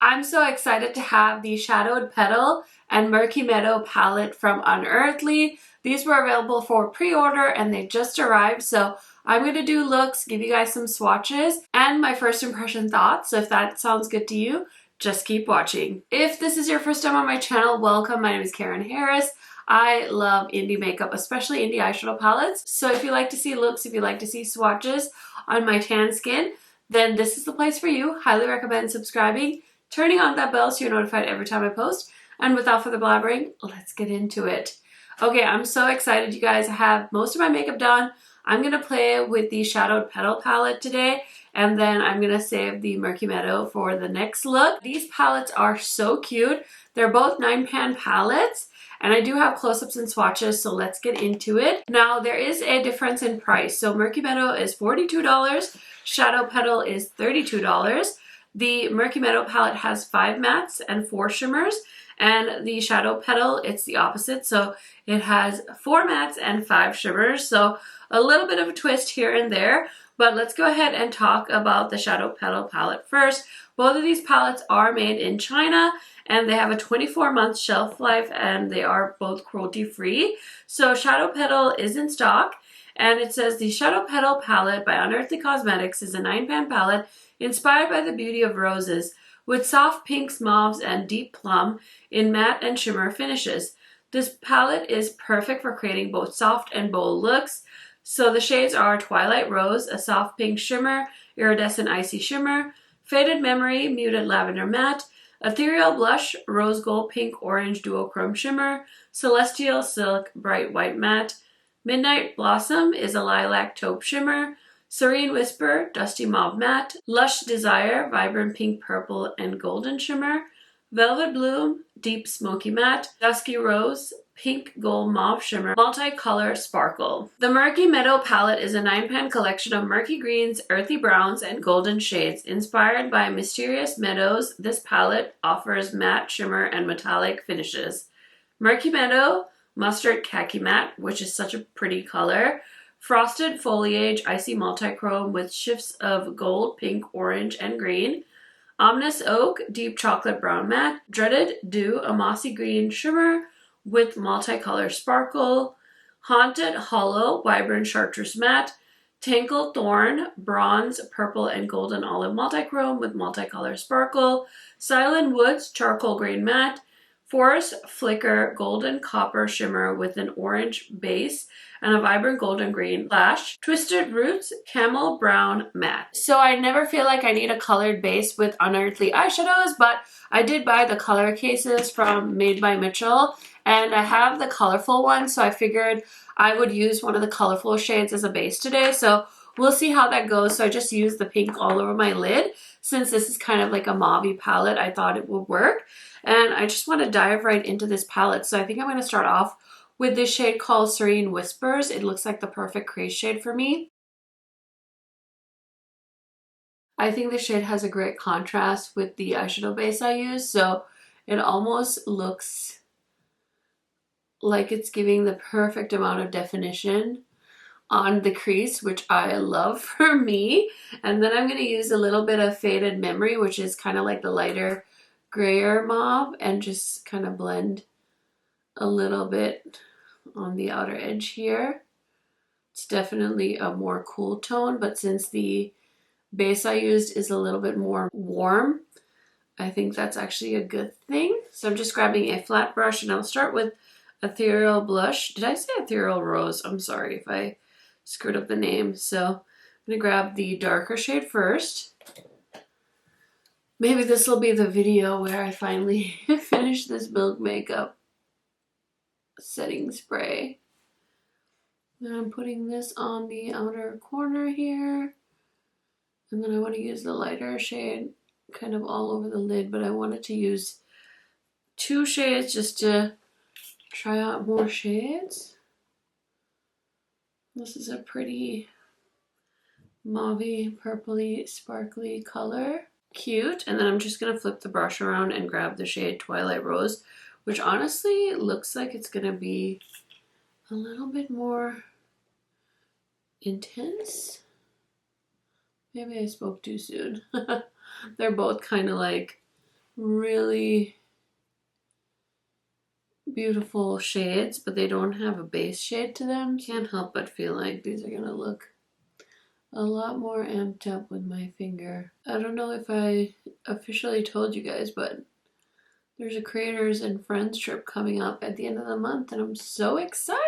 I'm so excited to have the Shadowed Petal and Murky Meadow palette from Unearthly. These were available for pre-order and they just arrived, so I'm going to do looks, give you guys some swatches, and my first impression thoughts. So if that sounds good to you, just keep watching. If this is your first time on my channel, welcome. My name is Karen Harris. I love indie makeup, especially indie eyeshadow palettes. So if you like to see looks, if you like to see swatches on my tan skin, then this is the place for you. Highly recommend subscribing, turning on that bell so you're notified every time I post. And without further blabbering, let's get into it. Okay, I'm so excited, you guys. I have most of my makeup done. I'm going to play with the Shadowed Petal palette today, and then I'm going to save the Murky Meadow for the next look. These palettes are so cute. They're both 9-pan palettes, and I do have close-ups and swatches, so let's get into it. Now, there is a difference in price. So Murky Meadow is $42, Shadowed Petal is $32. The Murky Meadow palette has 5 mattes and 4 shimmers, and the Shadowed Petal, it's the opposite. So it has 4 mattes and 5 shimmers. So a little bit of a twist here and there, but let's go ahead and talk about the Shadowed Petal palette first. Both of these palettes are made in China, and they have a 24-month shelf life, and they are both cruelty-free. So Shadowed Petal is in stock, and it says the Shadowed Petal palette by Unearthly Cosmetics is a 9-pan palette inspired by the beauty of roses, with soft pinks, mauves, and deep plum in matte and shimmer finishes. This palette is perfect for creating both soft and bold looks. So the shades are Twilight Rose, a soft pink shimmer, Iridescent Icy Shimmer, Faded Memory, Muted Lavender Matte, Ethereal Blush, Rose Gold Pink Orange Duochrome Shimmer, Celestial Silk Bright White Matte, Midnight Blossom is a Lilac Taupe Shimmer, Serene Whisper, Dusty Mauve Matte, Lush Desire, Vibrant Pink Purple and Golden Shimmer, Velvet Bloom, Deep Smoky Matte, Dusky Rose, Pink Gold Mauve Shimmer, Multicolor Sparkle. The Murky Meadow palette is a 9-pan collection of murky greens, earthy browns, and golden shades. Inspired by mysterious meadows, this palette offers matte, shimmer, and metallic finishes. Murky Meadow, Mustard Khaki Matte, which is such a pretty color. Frosted Foliage, Icy Multichrome with shifts of gold, pink, orange, and green. Ominous Oak, Deep Chocolate Brown Matte. Dreaded Dew, a mossy green shimmer with multicolor sparkle. Haunted Hollow, Vibrant Chartreuse Matte. Tangled Thorn, Bronze, Purple, and Golden Olive Multichrome with multicolor sparkle. Silent Woods, Charcoal Green Matte. Forest Flicker, Golden Copper Shimmer with an orange base and a vibrant golden green flash. Twisted Roots, Camel Brown Matte. So I never feel like I need a colored base with Unearthly eyeshadows, but I did buy the color cases from Made by Mitchell, and I have the colorful one, so I figured I would use one of the colorful shades as a base today. So we'll see how that goes. So I just used the pink all over my lid. Since this is kind of like a mauve-y palette, I thought it would work. And I just want to dive right into this palette. So I think I'm going to start off with this shade called Serene Whispers. It looks like the perfect crease shade for me. I think this shade has a great contrast with the eyeshadow base I use. So it almost looks like it's giving the perfect amount of definition on the crease, which I love for me. And then I'm going to use a little bit of Faded Memory, which is kind of like the lighter grayer mauve, and just kind of blend a little bit on the outer edge here. It's definitely a more cool tone, but since the base I used is a little bit more warm, I think that's actually a good thing. So I'm just grabbing a flat brush, and I'll start with Ethereal Blush. Did I say Ethereal Rose? I'm sorry if I screwed up the name. So I'm going to grab the darker shade first. Maybe this will be the video where I finally finish this Milk Makeup setting spray. Then I'm putting this on the outer corner here. And then I want to use the lighter shade kind of all over the lid, but I wanted to use 2 shades just to try out more shades. This is a pretty mauvey, purpley, sparkly color. Cute. And then I'm just going to flip the brush around and grab the shade Twilight Rose, which honestly looks like it's going to be a little bit more intense. Maybe I spoke too soon. They're both kind of like really beautiful shades, but they don't have a base shade to them. Can't help but feel like these are gonna look a lot more amped up with my finger. I don't know if I officially told you guys, but there's a creators and friends trip coming up at the end of the month and I'm so excited.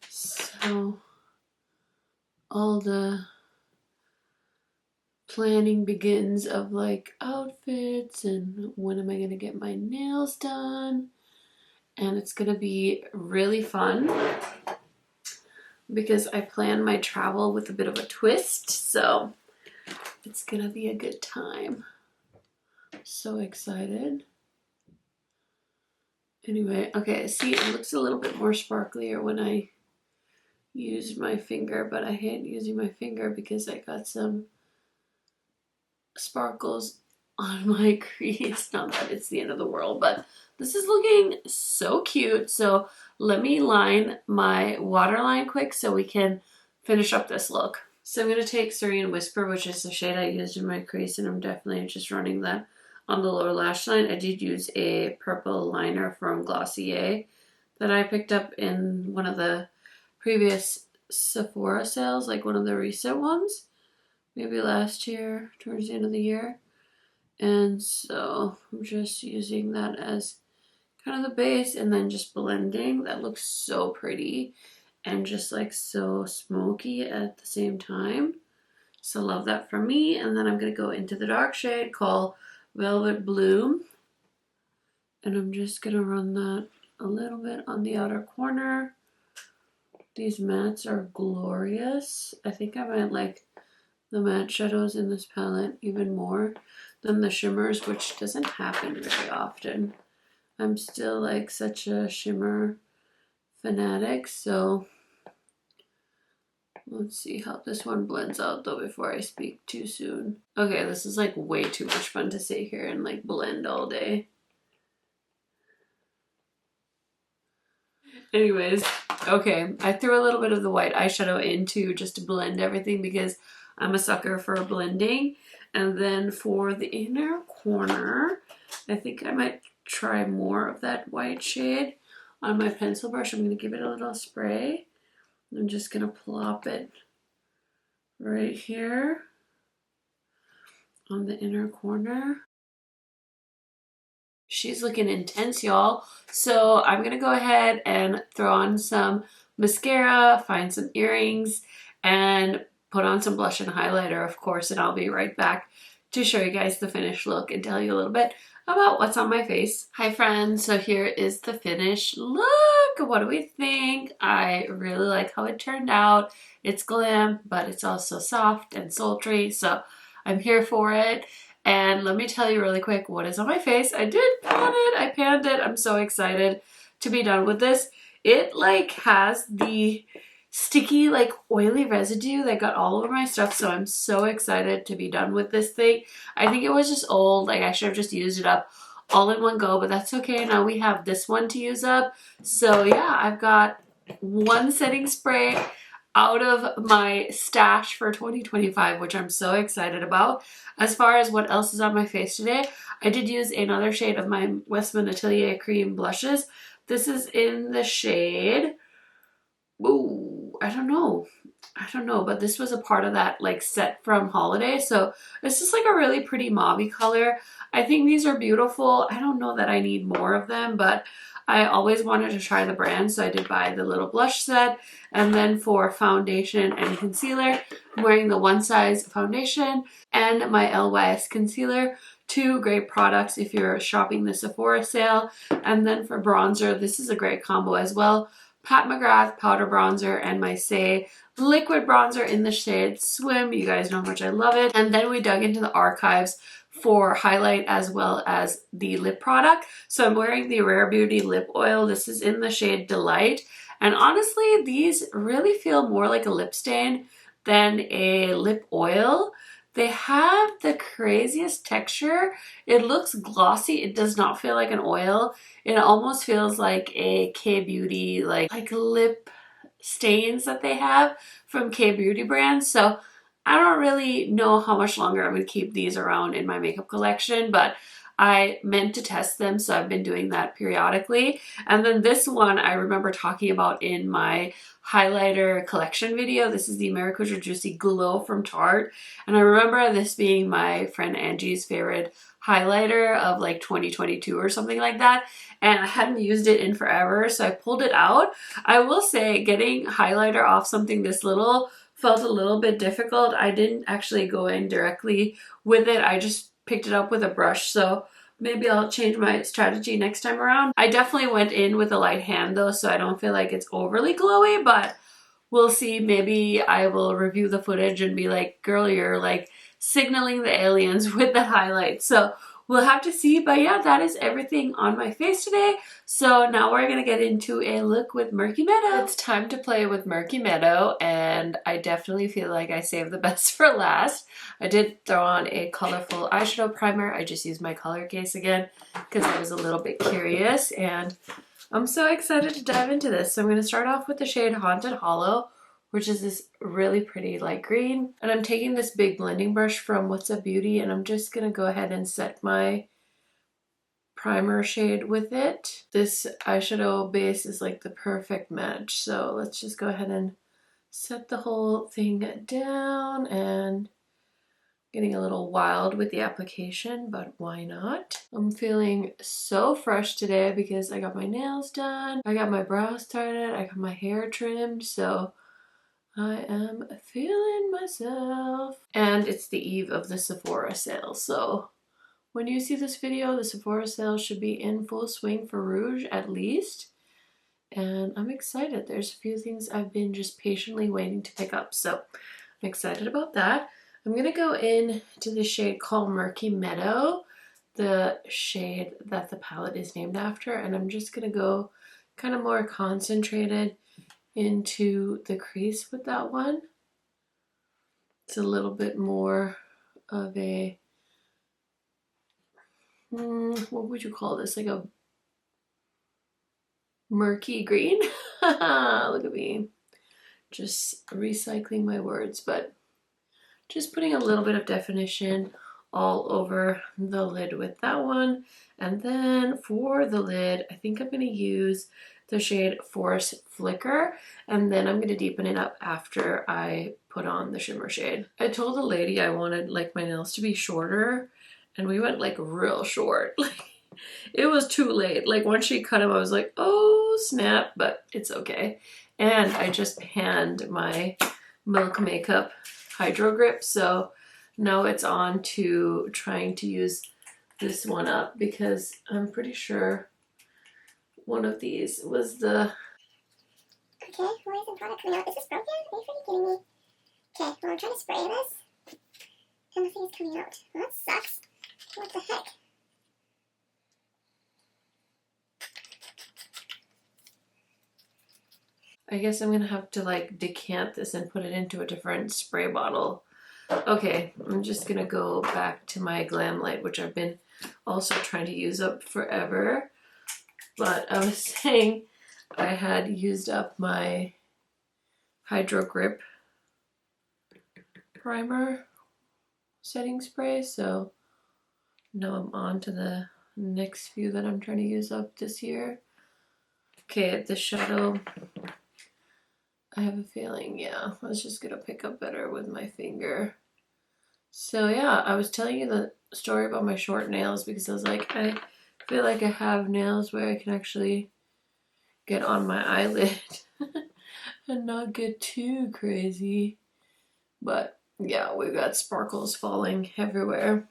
So all the planning begins of like outfits and when am I gonna get my nails done, and it's gonna be really fun because I plan my travel with a bit of a twist, so it's gonna be a good time. So excited. Anyway, okay, see, it looks a little bit more sparklier when I used my finger, but I hate using my finger because I got some sparkles on my crease. Not that it's the end of the world, but this is looking so cute. So let me line my waterline quick so we can finish up this look. So I'm going to take Serene Whisper, which is the shade I used in my crease, and I'm definitely just running that on the lower lash line. I did use a purple liner from Glossier that I picked up in one of the previous Sephora sales, like one of the recent ones, maybe last year, towards the end of the year. And so I'm just using that as kind of the base and then just blending. That looks so pretty and just like so smoky at the same time. So love that for me. And then I'm going to go into the dark shade called Velvet Bloom. And I'm just going to run that a little bit on the outer corner. These mattes are glorious. I think I might like the matte shadows in this palette even more than the shimmers, which doesn't happen very often. I'm still like such a shimmer fanatic, so let's see how this one blends out though before I speak too soon. Okay, this is like way too much fun to sit here and like blend all day. Anyways, okay, I threw a little bit of the white eyeshadow into just to blend everything because I'm a sucker for blending. And then for the inner corner, I think I might try more of that white shade on my pencil brush. I'm going to give it a little spray. I'm just going to plop it right here on the inner corner. She's looking intense, y'all. So I'm going to go ahead and throw on some mascara, find some earrings, and put on some blush and highlighter, of course, and I'll be right back to show you guys the finished look and tell you a little bit about what's on my face. Hi friends, so here is the finished look. What do we think? I really like how it turned out. It's glam, but it's also soft and sultry, so I'm here for it. And let me tell you really quick what is on my face. I did pan it. I panned it. I'm so excited to be done with this. It like has the sticky like oily residue that got all over my stuff, so I'm so excited to be done with this thing. I think it was just old. Like I should have just used it up all in one go, but that's okay. Now we have this one to use up. So yeah, I've got one setting spray out of my stash for 2025, which I'm so excited about. As far as what else is on my face today, I did use another shade of my Westman Atelier Cream blushes. This is in the shade, ooh, I don't know, but this was a part of that like set from holiday. So it's just like a really pretty mauvey color. I think these are beautiful. I don't know that I need more of them, but I always wanted to try the brand, so I did buy the little blush set. And then for foundation and concealer, I'm wearing the One Size foundation and my LYS concealer. Two great products if you're shopping the Sephora sale. And then for bronzer, this is a great combo as well. Pat McGrath powder bronzer and my Say liquid bronzer in the shade Swim. You guys know how much I love it. And then we dug into the archives for highlight as well as the lip product. So I'm wearing the Rare Beauty lip oil. This is in the shade Delight. And honestly, these really feel more like a lip stain than a lip oil. They have the craziest texture. It looks glossy. It does not feel like an oil. It almost feels like a K-Beauty, like lip stains that they have from K-Beauty brands. So I don't really know how much longer I'm going to keep these around in my makeup collection, but I meant to test them, so I've been doing that periodically. And then this one I remember talking about in my highlighter collection video. This is the Maracuja Juicy Glow from Tarte. And I remember this being my friend Angie's favorite highlighter of like 2022 or something like that. And I hadn't used it in forever, so I pulled it out. I will say getting highlighter off something this little felt a little bit difficult. I didn't actually go in directly with it. I just picked it up with a brush, so maybe I'll change my strategy next time around. I definitely went in with a light hand though, so I don't feel like it's overly glowy, but we'll see. Maybe I will review the footage and be like, girl, you're like signaling the aliens with the highlight. So we'll have to see. But yeah, that is everything on my face today. So now we're gonna get into a look with Murky Meadow. It's time to play with Murky Meadow, and I definitely feel like I saved the best for last. I did throw on a colorful eyeshadow primer. I just used my color case again because I was a little bit curious, and I'm so excited to dive into this. So I'm going to start off with the shade Haunted Hollow, which is this really pretty light green. And I'm taking this big blending brush from What's Up Beauty, and I'm just going to go ahead and set my primer shade with it. This eyeshadow base is like the perfect match. So let's just go ahead and set the whole thing down, and getting a little wild with the application, but why not? I'm feeling so fresh today because I got my nails done, I got my brows started, I got my hair trimmed, so I am feeling myself. And it's the eve of the Sephora sale, so when you see this video, the Sephora sale should be in full swing for Rouge at least. And I'm excited. There's a few things I've been just patiently waiting to pick up, so I'm excited about that. I'm going to go in to the shade called Murky Meadow, the shade that the palette is named after, and I'm just going to go kind of more concentrated into the crease with that one. It's a little bit more of a, what would you call this, like a murky green? Look at me, just recycling my words, but just putting a little bit of definition all over the lid with that one. And then for the lid, I think I'm going to use the shade Force Flicker, and then I'm going to deepen it up after I put on the shimmer shade. I told the lady I wanted like my nails to be shorter, and we went like real short. Like it was too late. Like once she cut them, I was like, oh snap, but it's okay. And I just panned my Milk Makeup Hydro Grip, so now it's on to trying to use this one up because I'm pretty sure one of these was the... Okay, Horizon product coming out. Is this broken? Are you freaking kidding me? Okay, well I'm trying to spray this and nothing is coming out. Well, that sucks. What the heck? I guess I'm gonna have to like decant this and put it into a different spray bottle. Okay, I'm just gonna go back to my Glamlite, which I've been also trying to use up forever. But I was saying I had used up my Hydro Grip primer setting spray, so now I'm on to the next few that I'm trying to use up this year. Okay, the shadow, I have a feeling, yeah, it's just gonna pick up better with my finger. So yeah, I was telling you the story about my short nails because I was like, I feel like I have nails where I can actually get on my eyelid and not get too crazy. But yeah, we've got sparkles falling everywhere.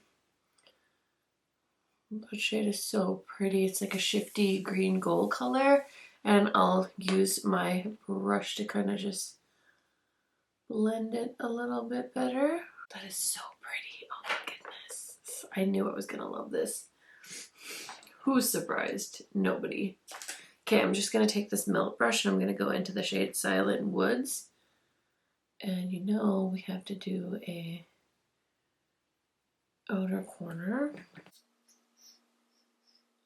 That shade is so pretty. It's like a shifty green gold color, and I'll use my brush to kind of just blend it a little bit better. That is so pretty. Oh my goodness. I knew I was gonna love this. Who's surprised? Nobody. Okay, I'm just gonna take this milk brush and I'm gonna go into the shade Silent Woods. And you know we have to do a outer corner.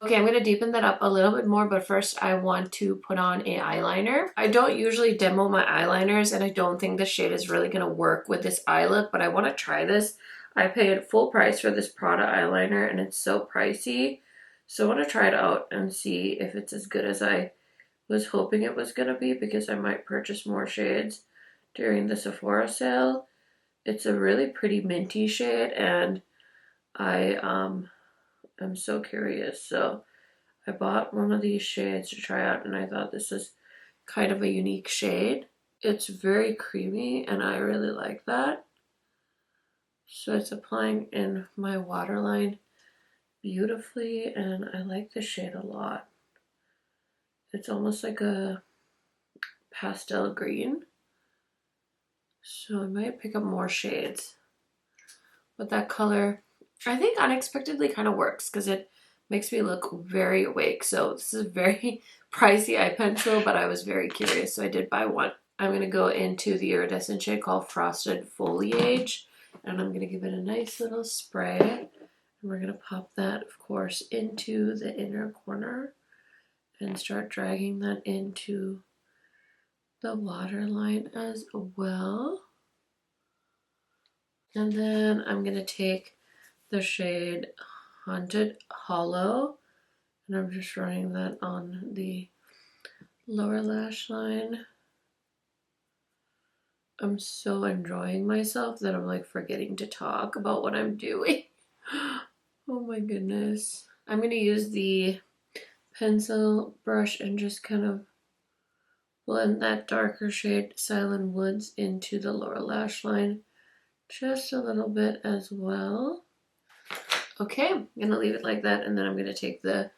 Okay, I'm going to deepen that up a little bit more, but first I want to put on a eyeliner. I don't usually demo my eyeliners, and I don't think the shade is really going to work with this eye look, but I want to try this. I paid full price for this Prada eyeliner, and it's so pricey. So I want to try it out and see if it's as good as I was hoping it was going to be, because I might purchase more shades during the Sephora sale. It's a really pretty minty shade, and I'm so curious. So I bought one of these shades to try out, and I thought this is kind of a unique shade. It's very creamy, and I really like that. So it's applying in my waterline beautifully, and I like the shade a lot. It's almost like a pastel green. So I might pick up more shades. But that color, I think, unexpectedly kind of works because it makes me look very awake. So this is a very pricey eye pencil, but I was very curious, so I did buy one. I'm going to go into the iridescent shade called Frosted Foliage, and I'm going to give it a nice little spray. And we're going to pop that, of course, into the inner corner and start dragging that into the waterline as well. And then I'm going to take the shade Haunted Hollow, and I'm just running that on the lower lash line. I'm so enjoying myself that I'm like forgetting to talk about what I'm doing. Oh my goodness. I'm going to use the pencil brush and just kind of blend that darker shade Silent Woods into the lower lash line just a little bit as well. Okay, I'm going to leave it like that, and then I'm going to take the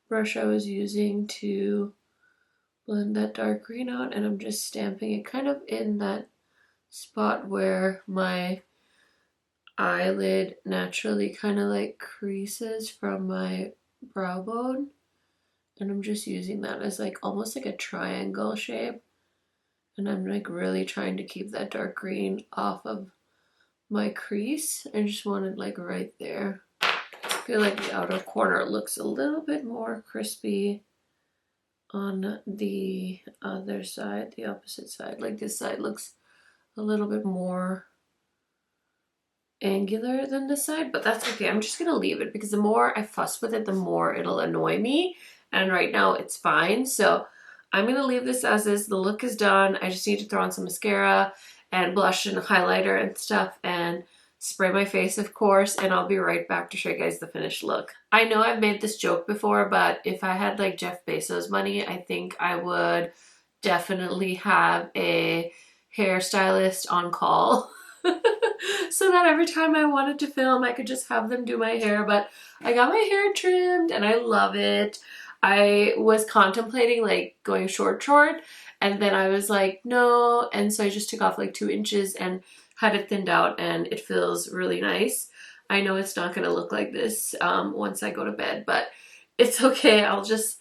brush I was using to blend that dark green out, and I'm just stamping it kind of in that spot where my eyelid naturally kind of like creases from my brow bone, and I'm just using that as like almost like a triangle shape, and I'm like really trying to keep that dark green off of my crease. I just want it like right there. I feel like the outer corner looks a little bit more crispy on the other side, the opposite side. Like this side looks a little bit more angular than this side, but that's okay. I'm just gonna leave it because the more I fuss with it, the more it'll annoy me, and right now it's fine. So I'm gonna leave this as is. The look is done. I just need to throw on some mascara and blush and highlighter and stuff and spray my face, of course, and I'll be right back to show you guys the finished look. I know I've made this joke before, but if I had like Jeff Bezos money, I think I would definitely have a hairstylist on call so that every time I wanted to film, I could just have them do my hair. But I got my hair trimmed and I love it. I was contemplating like going short, and then I was like, no. And so I just took off like 2 inches and had it thinned out, and it feels really nice. I know it's not going to look like this once I go to bed, but it's okay. I'll just,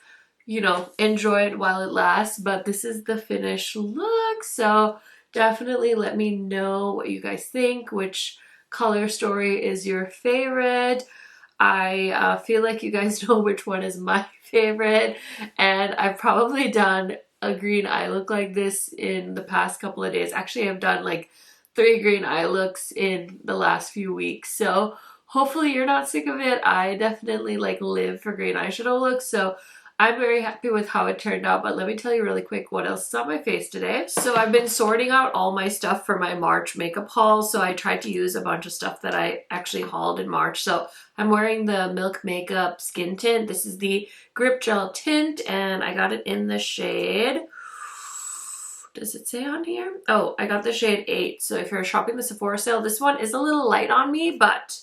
you know, enjoy it while it lasts. But this is the finished look. So definitely let me know what you guys think, which color story is your favorite. I feel like you guys know which one is my favorite, and I've probably done a green eye look like this in the past couple of days. Actually, I've done like 3 green eye looks in the last few weeks, so hopefully you're not sick of it. I definitely like live for green eyeshadow looks, so I'm very happy with how it turned out. But let me tell you really quick what else is on my face today. So I've been sorting out all my stuff for my March makeup haul. So I tried to use a bunch of stuff that I actually hauled in March. So I'm wearing the Milk Makeup Skin Tint. This is the Grip Gel Tint, and I got it in the shade, does it say on here? Oh, I got the shade 8. So if you're shopping the Sephora sale, this one is a little light on me, but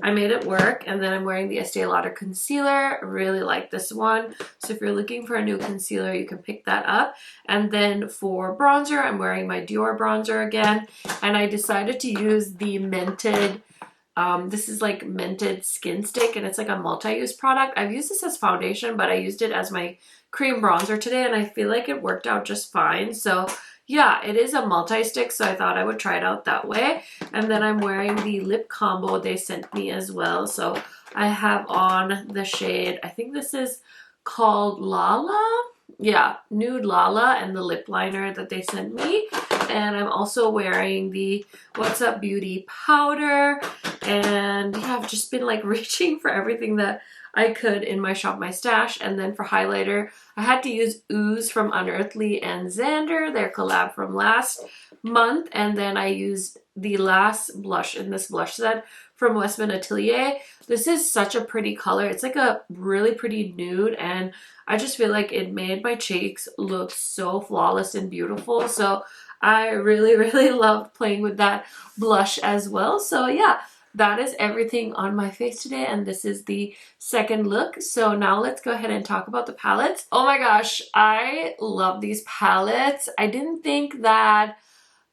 I made it work. And then I'm wearing the Estee Lauder concealer. I really like this one. So if you're looking for a new concealer, you can pick that up. And then for bronzer, I'm wearing my Dior bronzer again. And I decided to use the Mented, this is like Mented Skin Stick, and it's like a multi-use product. I've used this as foundation, but I used it as my cream bronzer today, and I feel like it worked out just fine. So yeah, it is a multi-stick, so I thought I would try it out that way. And then I'm wearing the lip combo they sent me as well. So I have on the shade, I think this is called Lala. Yeah, Nude Lala, and the lip liner that they sent me. And I'm also wearing the What's Up Beauty powder. And yeah, I've just been like reaching for everything that I could in my Shop My Stash. And then for highlighter, I had to use Ooze from Unearthly and Xander, their collab from last month. And then I used the last blush in this blush set from Westman Atelier. This is such a pretty color. It's like a really pretty nude, and I just feel like it made my cheeks look so flawless and beautiful. So I really, really loved playing with that blush as well. So yeah, that is everything on my face today, and this is the second look. So now let's go ahead and talk about the palettes. Oh my gosh, I love these palettes. I didn't think that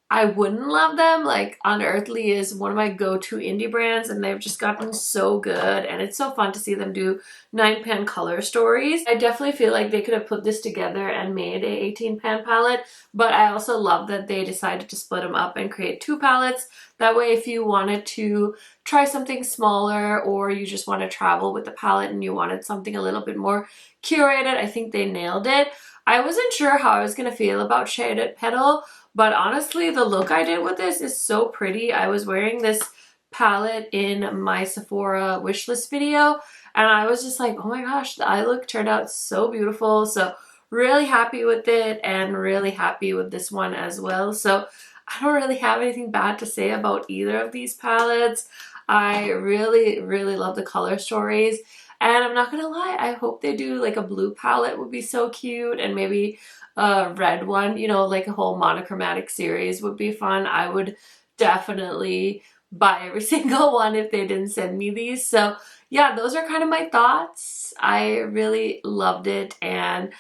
I wouldn't love them. Like, Unearthly is one of my go-to indie brands, and they've just gotten so good, and it's so fun to see them do 9-pan color stories. I definitely feel like they could have put this together and made a 18-pan palette, but I also love that they decided to split them up and create 2 palettes. That way, if you wanted to try something smaller, or you just want to travel with the palette and you wanted something a little bit more curated, I think they nailed it. I wasn't sure how I was going to feel about Shadowed Petal, but honestly, the look I did with this is so pretty. I was wearing this palette in my Sephora wishlist video, and I was just like, oh my gosh, the eye look turned out so beautiful. So really happy with it, and really happy with this one as well. So I don't really have anything bad to say about either of these palettes. I really, really love the color stories. And I'm not gonna lie, I hope they do like a blue palette, would be so cute, and maybe a red one, you know, like a whole monochromatic series would be fun. I would definitely buy every single one if they didn't send me these. So yeah, those are kind of my thoughts. I really loved it, and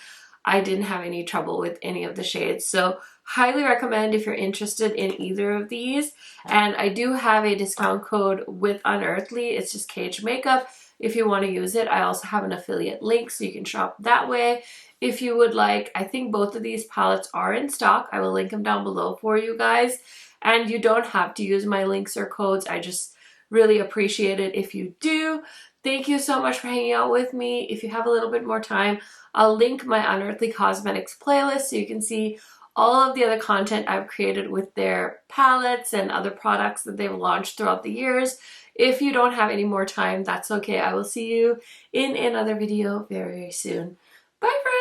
I didn't have any trouble with any of the shades. So highly recommend if you're interested in either of these. And I do have a discount code with Unearthly. It's just KHMAKEUP if you want to use it. I also have an affiliate link, so you can shop that way if you would like. I think both of these palettes are in stock. I will link them down below for you guys. And you don't have to use my links or codes. I just really appreciate it if you do. Thank you so much for hanging out with me. If you have a little bit more time, I'll link my Unearthly Cosmetics playlist so you can see all of the other content I've created with their palettes and other products that they've launched throughout the years. If you don't have any more time, that's okay. I will see you in another video very, very soon. Bye, friends.